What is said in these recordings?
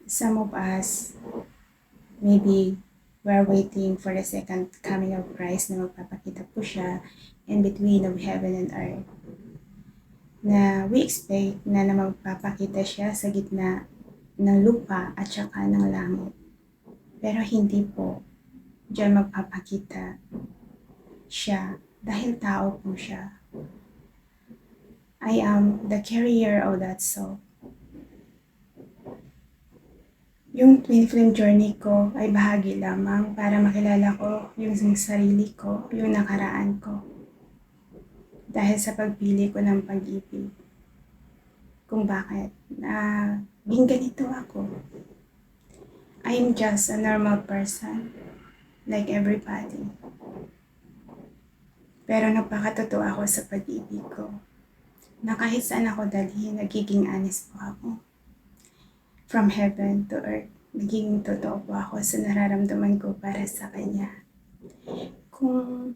some of us, maybe we're waiting for the second coming of Christ na magpapakita po siya in between of heaven and earth. Na we expect na magpapakita siya sa gitna ng lupa at saka ng langit. Pero hindi po diyan magpapakita siya dahil tao po siya. I am the carrier of that soul. Yung twin flame journey ko ay bahagi lamang para makilala ko yung sarili ko, yung nakaraan ko. Dahil sa pagpili ko ng pag-ibig. Kung bakit naging ganito ako. I am just a normal person, like everybody. Pero napakatotoo ako sa pag-ibig ko. Na kahit saan ako dalhin, nagiging honest po ako. From heaven to earth, nagiging totoo po ako sa nararamdaman ko para sa Kanya. Kung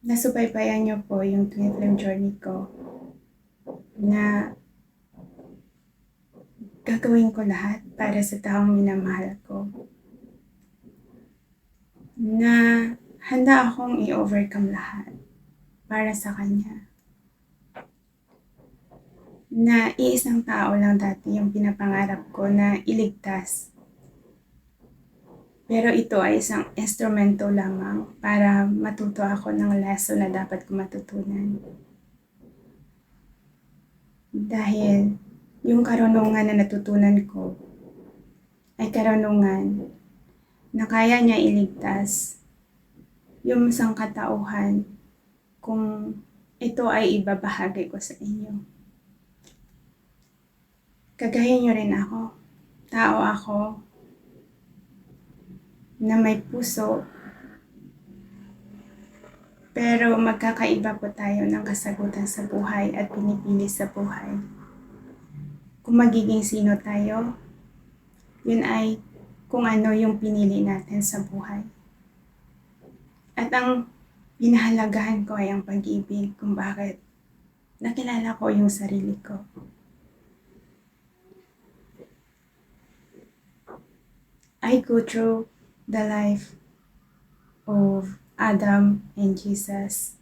nasubaybayan niyo po yung twin flame journey ko, na gagawin ko lahat para sa taong minamahal ko, na handa akong i-overcome lahat para sa Kanya. Na iisang tao lang dati yung pinapangarap ko na iligtas. Pero ito ay isang instrumento lamang para matuto ako ng lesson na dapat ko matutunan. Dahil yung karunungan na natutunan ko ay karunungan na kaya niya iligtas yung isang katauhan kung ito ay ibabahagi ko sa inyo. Kagaya nyo rin ako. Tao ako na may puso. Pero magkakaiba po tayo ng kasagutan sa buhay at pinipili sa buhay. Kung magiging sino tayo, yun ay kung ano yung pinili natin sa buhay. At ang pinahalagahan ko ay ang pag-ibig kung bakit nakilala ko yung sarili ko. I go through the life of Adam and Jesus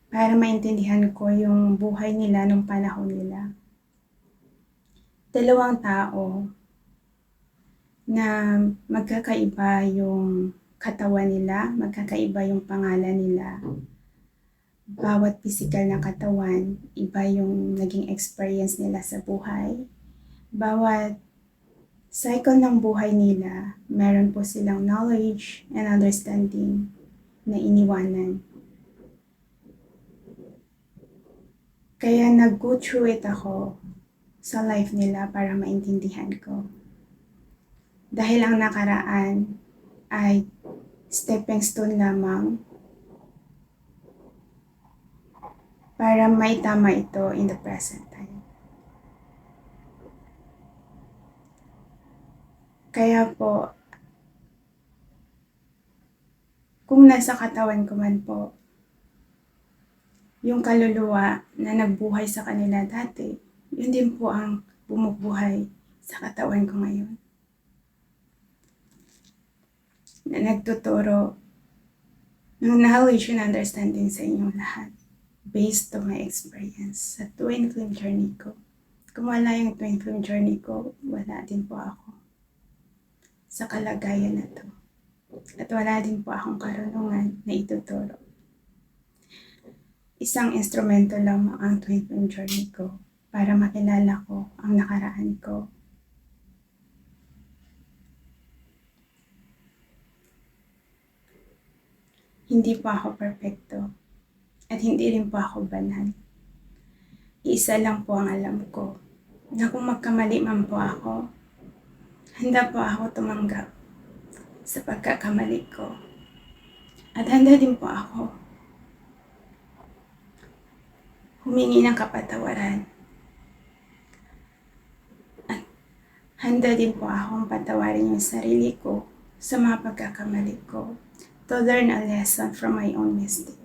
para maintindihan ko yung buhay nila nung panahon nila. Dalawang tao na magkakaiba yung katawan nila, magkakaiba yung pangalan nila. Bawat physical na katawan, iba yung naging experience nila sa buhay. Bawat cycle ng buhay nila, meron po silang knowledge and understanding na iniwanan. Kaya nag-go through it ako sa life nila para maintindihan ko. Dahil ang nakaraan ay stepping stone lamang para maitama ito in the present time. Kaya po, kung nasa katawan ko man po, yung kaluluwa na nagbuhay sa kanila dati, yun din po ang bumubuhay sa katawan ko ngayon. Na nagtuturo ng knowledge and understanding sa inyong lahat based on my experience sa twin flame journey ko. Kung wala yung twin flame journey ko, wala din po ako sa kalagayan na to. At wala din po akong karunungan na ituturo. Isang instrumento lamang ang twin flame journey ko para makilala ko ang nakaraan ko. Hindi po ako perfecto at hindi rin po ako banal. Isa lang po ang alam ko na kung magkamali man po ako, handa po ako tumanggap sa pagkakamali ko. At handa din po ako humingi ng kapatawaran. At handa din po akong patawarin yung sarili ko sa mga pagkakamali ko to learn a lesson from my own mistake.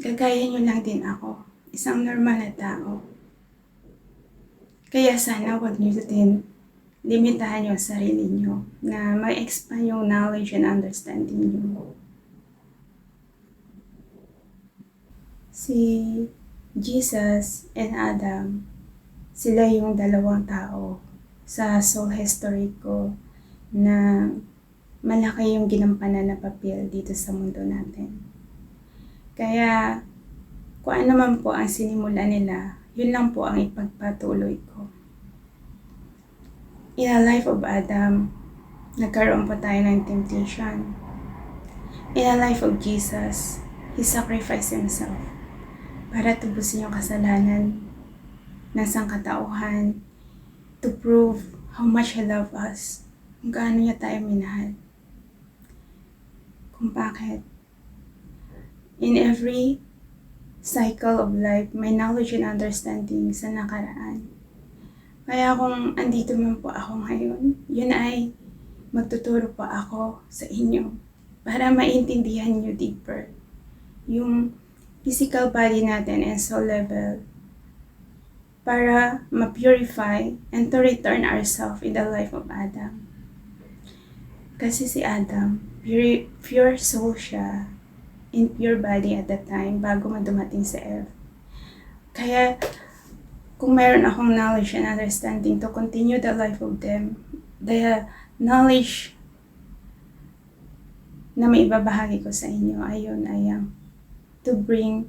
Gagaya nyo lang din ako, isang normal na tao Kaya sana wag niyo din limitahan yung sarili niyo na ma-expand yung knowledge and understanding niyo. Si Jesus and Adam, sila yung dalawang tao sa soul history ko na malaki yung ginampanan na papel dito sa mundo natin. Kaya kung ano man po ang sinimula nila, yun lang po ang ipagpatuloy ko. In a life of Adam, nagkaroon po tayo ng temptation. In a life of Jesus, He sacrificed Himself para tubusin yung kasalanan ng sangkatauhan, to prove how much He loved us, kung gaano niya tayo minahal. Kung bakit. In every cycle of life, may knowledge and understanding sa nakaraan. Kaya kung andito man po ako ngayon, yun ay magtuturo pa ako sa inyo para maintindihan nyo deeper yung physical body natin and soul level para ma-purify and to return ourselves in the life of Adam. Kasi si Adam, pure soul siya in pure body at that time bago dumating sa Eve. Kaya kung meron akong knowledge and understanding to continue the life of them, the knowledge na may ibabahagi ko sa inyo ayun ay to bring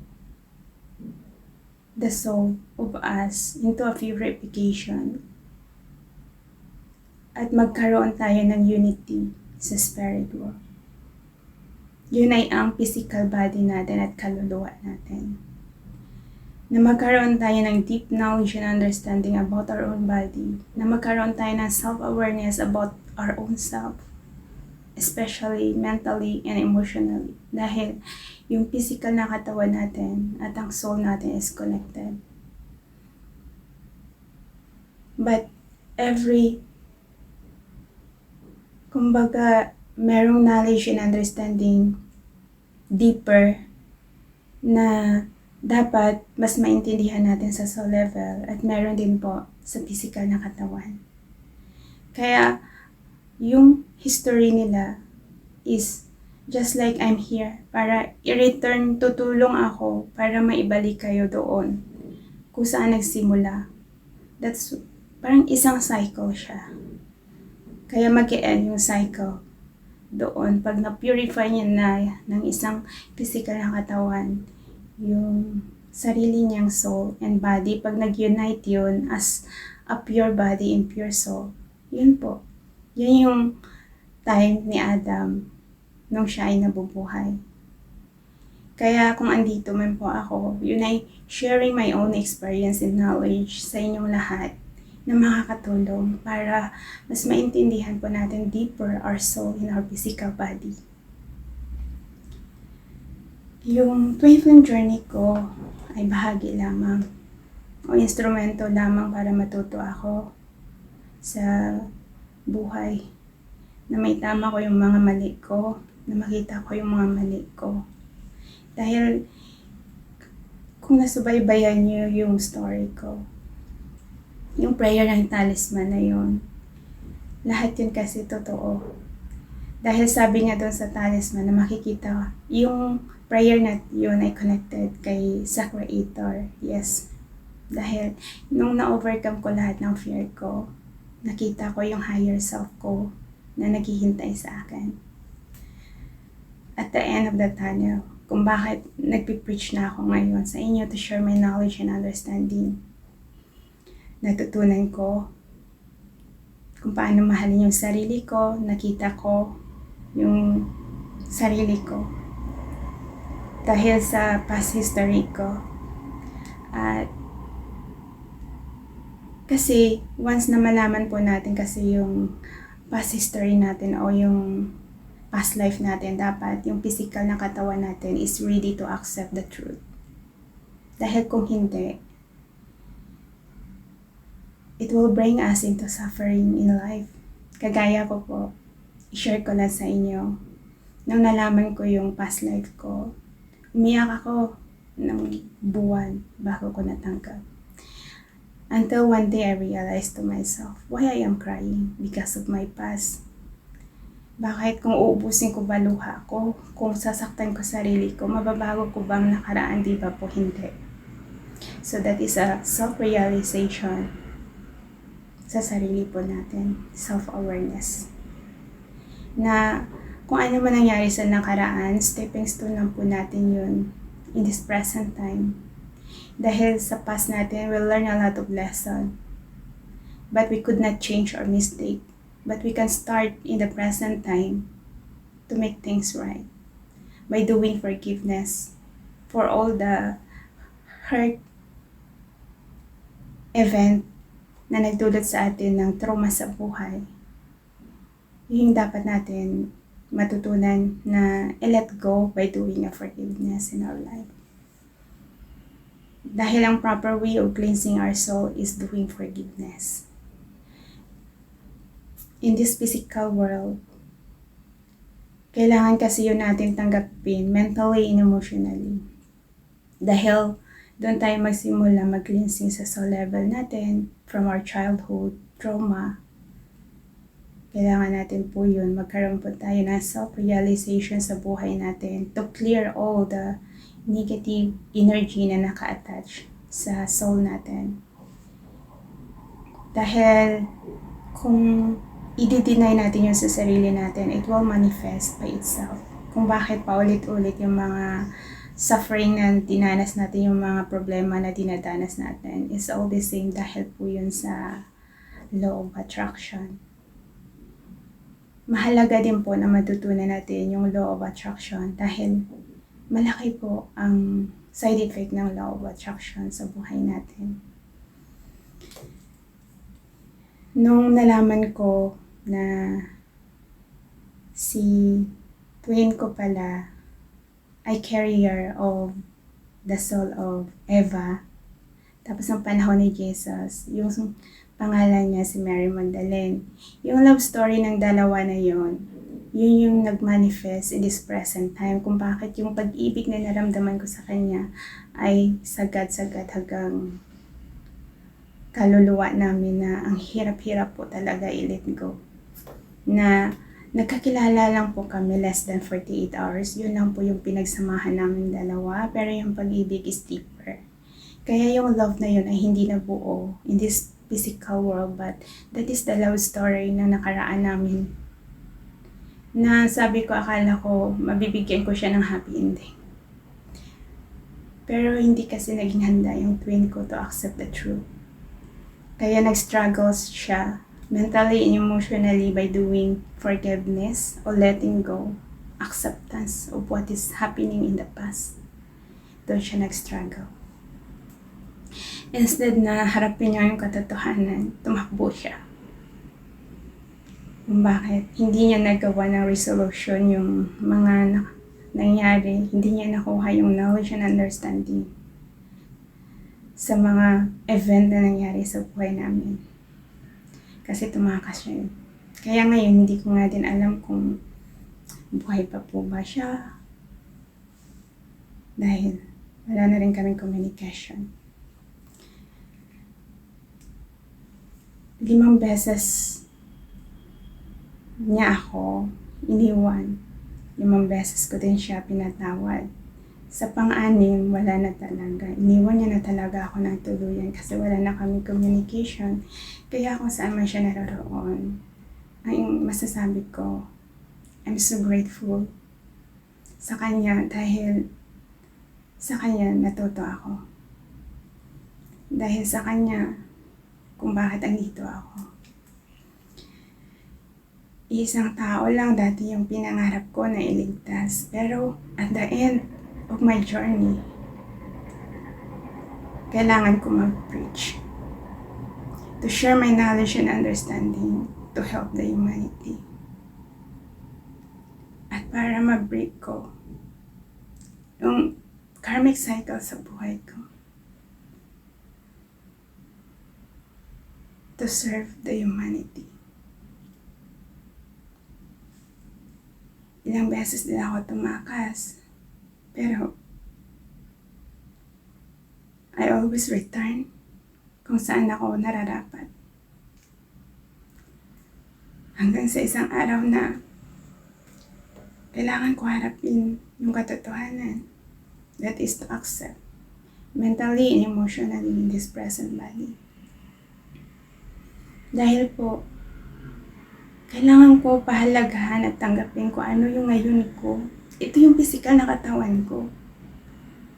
the soul of us into a purification at magkaroon tayo ng unity sa spirit world. Yun ay ang physical body natin at kaluluwa natin. Na magkaroon tayo ng deep knowledge and understanding about our own body. Na magkaroon tayo ng self-awareness about our own self. Especially mentally and emotionally. Dahil yung physical na katawan natin at ang soul natin is connected. But kumbaga, merong knowledge and understanding deeper na dapat mas maintindihan natin sa soul level at meron din po sa physical na katawan. Kaya, yung history nila is just like I'm here para i-return, tutulong ako para maibalik kayo doon kung saan nagsimula. That's parang isang cycle siya. Kaya mag-e-end yung cycle doon. Pag na-purify niya na ng isang physical na katawan, yung sarili niyang soul and body, pag nag-unite yun as a pure body and pure soul, yun po. Yun yung time ni Adam nung siya ay nabubuhay. Kaya kung andito man po ako, yun ay sharing my own experience and knowledge sa inyong lahat na makakatulong para mas maintindihan po natin deeper our soul in our physical body. Yung twin flame journey ko ay bahagi lamang o instrumento lamang para matuto ako sa buhay. Na may tama ko yung mga mali ko, na makita ko yung mga mali ko. Dahil kung nasubaybayan niyo yung story ko, yung prayer ng talisman na yun, lahat yun kasi totoo. Dahil sabi nga doon sa talisman na makikita, yung prayer na yun ay connected sa Creator. Yes. Dahil nung na-overcome ko lahat ng fear ko, nakita ko yung higher self ko na naghihintay sa akin. At the end of the tunnel, kung bakit nagpipreach na ako ngayon sa inyo to share my knowledge and understanding. Natutunan ko kung paano mahalin yung sarili ko, nakita ko yung sarili ko dahil sa past history ko. At kasi once na malaman po natin kasi yung past history natin o yung past life natin, dapat yung physical na katawan natin is ready to accept the truth. Dahil kung hindi, it will bring us into suffering in life. Kagaya ko po, i-share ko lang sa inyo. Nung nalaman ko yung past life ko, umiyak ako ng buwan bago ko natanggap. Until one day I realized to myself, why I am crying? Because of my past. Bakit kung uubusin ko ba luha ko? Kung sasaktan ko sarili ko, mababago ko ba ang nakaraan? Di ba po hindi? So that is a self-realization sa sarili po natin. Self-awareness. Na kung ano man nangyari sa nakaraan, stepping stone lang po natin yun in this present time. Dahil sa past natin, we'll learn a lot of lesson. But we could not change our mistake. But we can start in the present time to make things right by doing forgiveness for all the hurt event na nagdulot sa atin ng trauma sa buhay. Yung dapat natin matutunan na i-let go by doing a forgiveness in our life. Dahil ang proper way of cleansing our soul is doing forgiveness. In this physical world, kailangan kasi yun natin tanggapin mentally and emotionally. Dahil doon tayo magsimula mag-cleansing sa soul level natin from our childhood trauma. Kailangan natin po yun, magkaroon po tayo ng self-realization sa buhay natin to clear all the negative energy na naka-attach sa soul natin. Dahil kung i-deny natin yun sa sarili natin, it will manifest by itself. Kung bakit paulit-ulit yung mga suffering na dinanas natin, yung mga problema na dinadanas natin, is all the same dahil po yun sa law of attraction. Mahalaga din po na matutunan natin yung law of attraction dahil malaki po ang side effect ng law of attraction sa buhay natin. Nung nalaman ko na si twin ko pala ay carrier of the soul of Eva, tapos ng panahon ni Jesus, yung pangalan niya si Mary Magdalene. Yung love story ng dalawa na yun yung nag-manifest in this present time kung bakit yung pag-ibig na naramdaman ko sa kanya ay sagad-sagad hanggang kaluluwa namin na ang hirap-hirap po talaga i-let go. Na nagkakilala lang po kami less than 48 hours. Yun lang po yung pinagsamahan namin dalawa. Pero yung pag-ibig is deeper. Kaya yung love na yun ay hindi nabuo in this physical world. But that is the love story na nakaraan namin. Na sabi ko, akala ko mabibigyan ko siya ng happy ending. Pero hindi kasi naging handa yung twin ko to accept the truth. Kaya nag-struggles siya mentally and emotionally by doing forgiveness or letting go, acceptance of what is happening in the past. Doon siya nag-struggle. Instead na harapin niya yung katotohanan, tumakbo siya. Kung bakit hindi niya nagawa ng resolution yung mga nangyari, hindi niya nakuha yung knowledge and understanding sa mga event na nangyari sa buhay namin. Kasi tumakas siya yun. Kaya ngayon, hindi ko nga din alam kung buhay pa po ba siya. Dahil wala na rin kaming communication. 5 beses niya ako iniwan. 5 beses ko din siya pinatawad. Sa pang-anim, wala na talaga. Iniwan niya na talaga ako ng tuluyan kasi wala na kami communication. Kaya kung saan man siya naroroon, ang masasabi ko, I'm so grateful sa kanya dahil sa kanya natuto ako. Dahil sa kanya, kung bakit andito ako. Isang tao lang dati yung pinangarap ko na iligtas. Pero at the end of my journey, kailangan ko mag-preach. To share my knowledge and understanding to help the humanity. At para ma-break ko yung karmic cycle sa buhay ko. To serve the humanity. Ilang beses din ako tumakas. Pero I always return kung saan ako nararapat. Hanggang sa isang araw na kailangan ko harapin yung katotohanan. That is to accept mentally and emotionally in this present body. Dahil po, kailangan ko pahalagahan at tanggapin ko ano yung ngayon ko. Ito yung physical na katawan ko.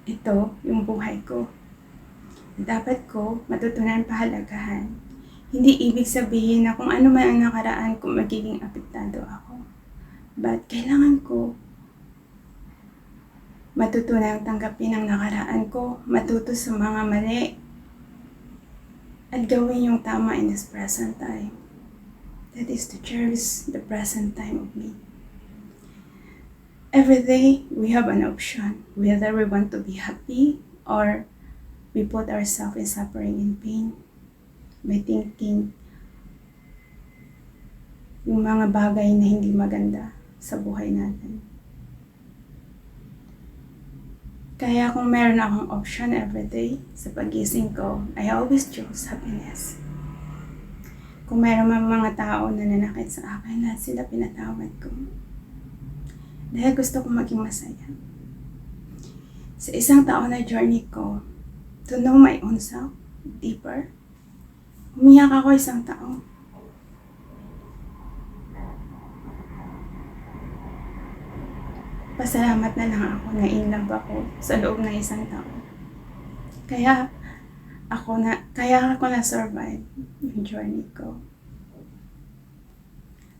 Ito yung buhay ko. Dapat ko matutunan pahalagahan. Hindi ibig sabihin na kung ano man ang nakaraan ko magiging apektado ako. But kailangan ko matutunan tanggapin ang nakaraan ko, matuto sa mga mali, at gawin yung tama in this present time. That is to cherish the present time of me. Every day, we have an option. Whether we want to be happy or we put ourselves in suffering and pain by thinking yung mga bagay na hindi maganda sa buhay natin. Kaya kung meron akong option every day sa pagising ko, I always choose happiness. Kung meron mga tao na nanakit sa akin, lahat sila pinatawad ko. Dahil gusto kong maging masaya. Sa isang taon na journey ko, to know my own self deeper, umiyak ako isang taon. Pasalamat na lang ako na in love ako sa loob ng isang taon. Kaya ako na-survive yung journey ko.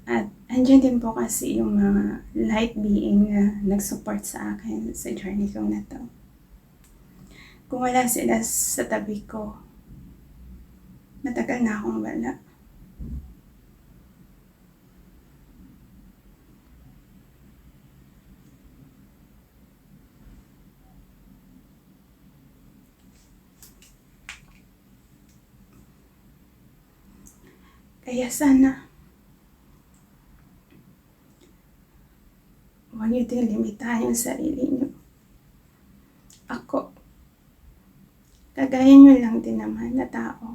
At andyan din po kasi yung mga light being na nag-support sa akin sa journey ko na to. Kung wala sila sa tabi ko, matagal na akong wala. Kaya sana, huwag niyo din limitahan yung sarili niyo. Ako, kagaya niyo lang din naman na tao.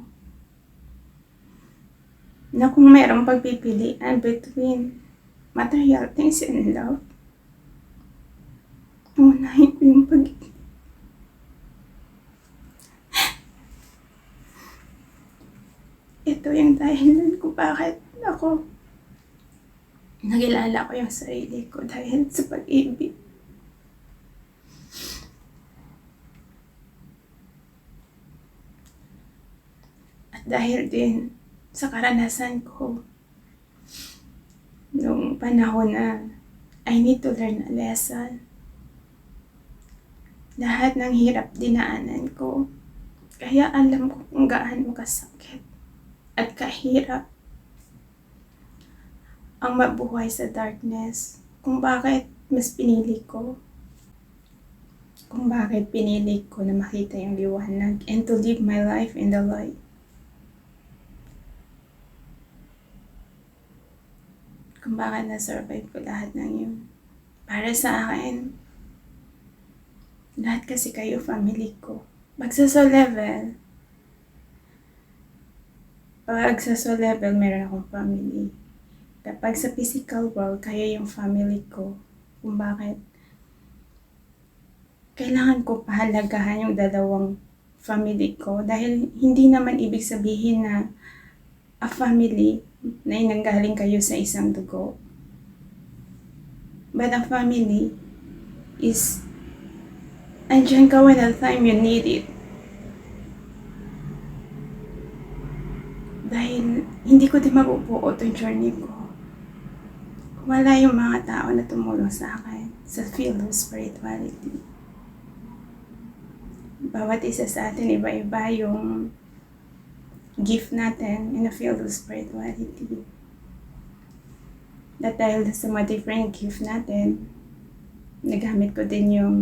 Na kung mayroong pagpipilian between material things and love, unahin ko yung Ito yung dahilan kung bakit ako nakilala ko yung sarili ko dahil sa pag-ibig. At dahil din sa karanasan ko nung panahon na I need to learn a lesson. Lahat ng hirap dinaanan ko, kaya alam ko kung gaano kasakit at kahirap ang mabuhay sa darkness, kung bakit pinili ko na makita yung liwanag and to live my life in the light. Kung bakit na-survive ko lahat ng yun. Para sa akin, lahat kasi kayo family ko. Pag sa soul level, meron akong family. Kapag sa physical world, kayo yung family ko. Kung bakit kailangan ko pahalagahan yung dalawang family ko. Dahil hindi naman ibig sabihin na a family na inanggaling kayo sa isang dugo. But a family is andyan ka when the time you need it. Dahil hindi ko din mabubuo itong journey ko kung wala yung mga tao na tumulong sa akin sa field of spirituality. Bawat isa sa atin, iba-iba yung gift natin in the field of spirituality. At dahil sa mga different gift natin, nagamit ko din yung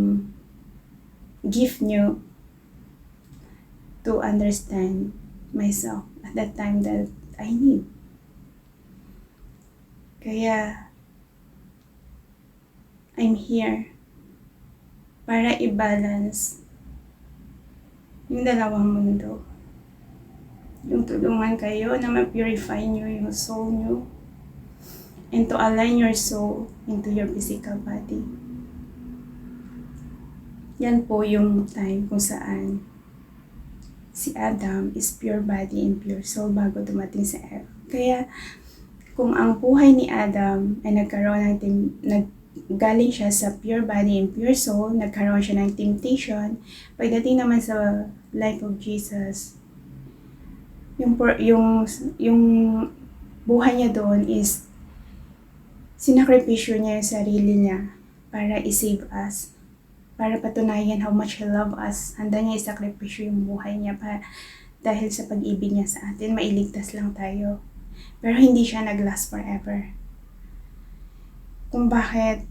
gift nyo to understand myself at that time that I need. Kaya, I'm here para i-balance yung dalawang mundo. Yung tulungan kayo na ma-purify nyo yung soul nyo and to align your soul into your physical body. Yan po yung time kung saan si Adam is pure body and pure soul bago dumating sa Eve. Kaya kung ang buhay ni Adam ay nagkaroon galing siya sa pure body and pure soul, nagkaroon siya ng temptation, pagdating naman sa life of Jesus, yung buhay niya doon is sinakripisyo niya yung sarili niya para i-save us, para patunayan how much He love us. Handa niya isakripisyo yung buhay niya dahil sa pag-ibig niya sa atin, mailigtas lang tayo. Pero hindi siya nag-last forever. Kung bakit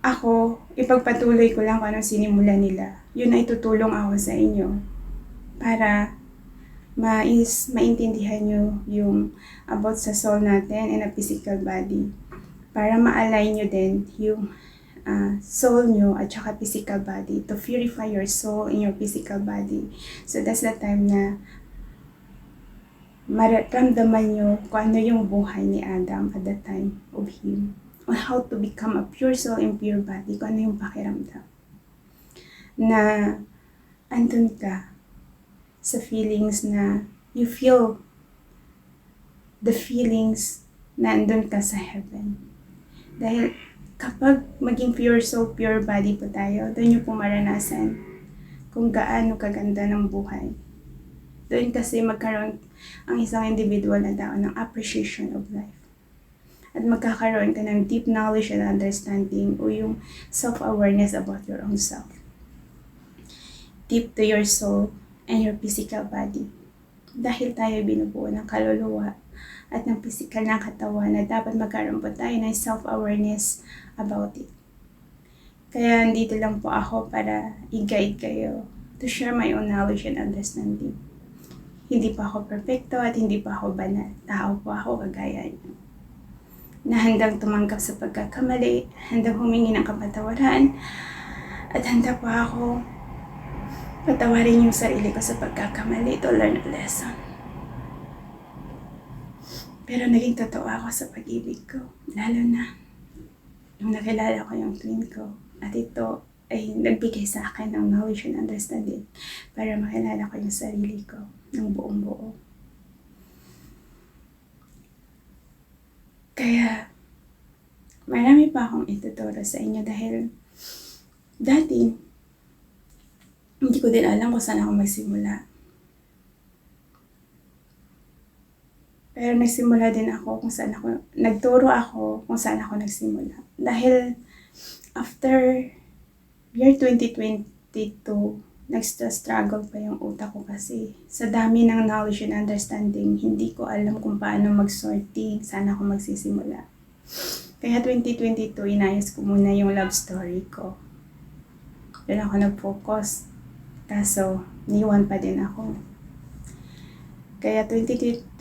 ako, ipagpatuloy ko lang kung anong sinimula nila. Yun ay tutulong ako sa inyo para maintindihan nyo yung about sa soul natin and a physical body. Para ma-align nyo din yung soul nyo at saka physical body to purify your soul and your physical body. So that's the time na maramdaman nyo kung ano yung buhay ni Adam at the time of him. On how to become a pure soul and pure body. Kung ano yung pakiramdam. Na andun ka sa feelings na you feel the feelings na andun ka sa heaven. Dahil kapag maging pure soul, pure body po tayo, doon nyo po maranasan kung gaano kaganda ng buhay. Doon kasi magkaroon ang isang individual na tao ng appreciation of life. At magkakaroon ka ng deep knowledge and understanding o yung self-awareness about your own self. Deep to your soul and your physical body. Dahil tayo binubuo ng kaluluwa at ng physical na katawan na dapat magkaroon po tayo ng self-awareness about it. Kaya nandito lang po ako para i-guide kayo to share my own knowledge and understanding. Hindi pa ako perfecto at hindi pa ako banal. Tao po ako kagaya niyo. Na handang tumanggap sa pagkakamali, handang humingi ng kapatawaran, at handa pa ako patawarin yung sarili ko sa pagkakamali to learn a lesson. Pero naging totoo ako sa pag-ibig ko, lalo na nung nakilala ko yung twin ko. At ito ay nagbigay sa akin ng knowledge and understanding para makilala ko yung sarili ko ng buong buo. Kaya marami pa akong ituturo sa inyo dahil dati hindi ko din alam kung saan ako magsimula. Pero nagsimula din ako nagturo ako kung saan ako nagsimula. Dahil after year 2022, nag-struggle pa yung utak ko kasi sa dami ng knowledge and understanding, hindi ko alam kung paano mag-sorting, saan ako magsisimula. Kaya 2022, inayos ko muna yung love story ko. Doon ako nag-focus. Kaso, niwan pa din ako. Kaya 2023,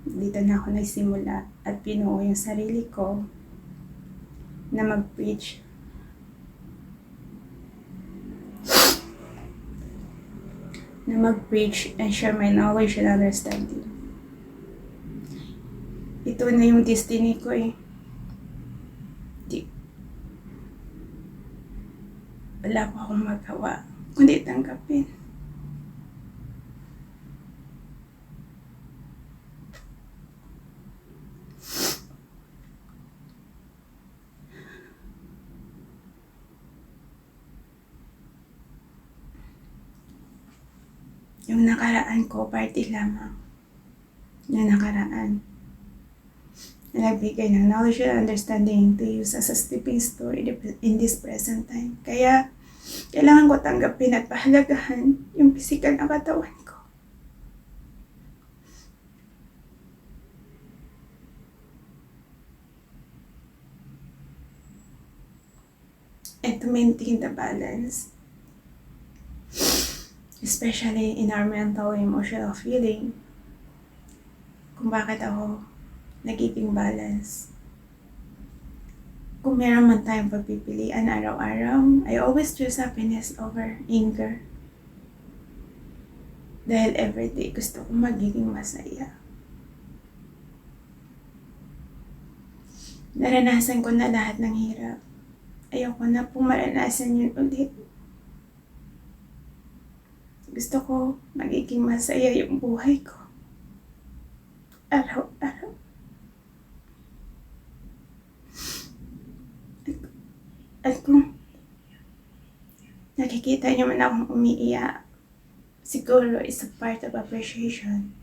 dito na ako nagsimula at pinuo yung sarili ko na mag-preach. Na mag-preach and share my knowledge and understanding. Ito na yung destiny ko eh. Wala pa akong magawa, kundi tanggapin. Yung nakaraan ko, party lamang. Yung nakaraan. Na nagbigay ng knowledge and understanding to use as a stepping stone in this present time. Kaya, kailangan ko tanggapin at pahalagahan yung physical na katawan ko. And to maintain the balance. Especially in our mental and emotional feeling. Kung bakit ako nagiging balance. Kung meron man tayong pagpipilian araw-araw, I always choose happiness over anger. Dahil everyday gusto ko magiging masaya. Naranasan ko na lahat ng hirap. Ayoko na pong maranasan yun ulit. Gusto ko magiging masaya yung buhay ko. Araw-araw. At kung nakikita niyo man akong umiiyak, siguro is a part of appreciation.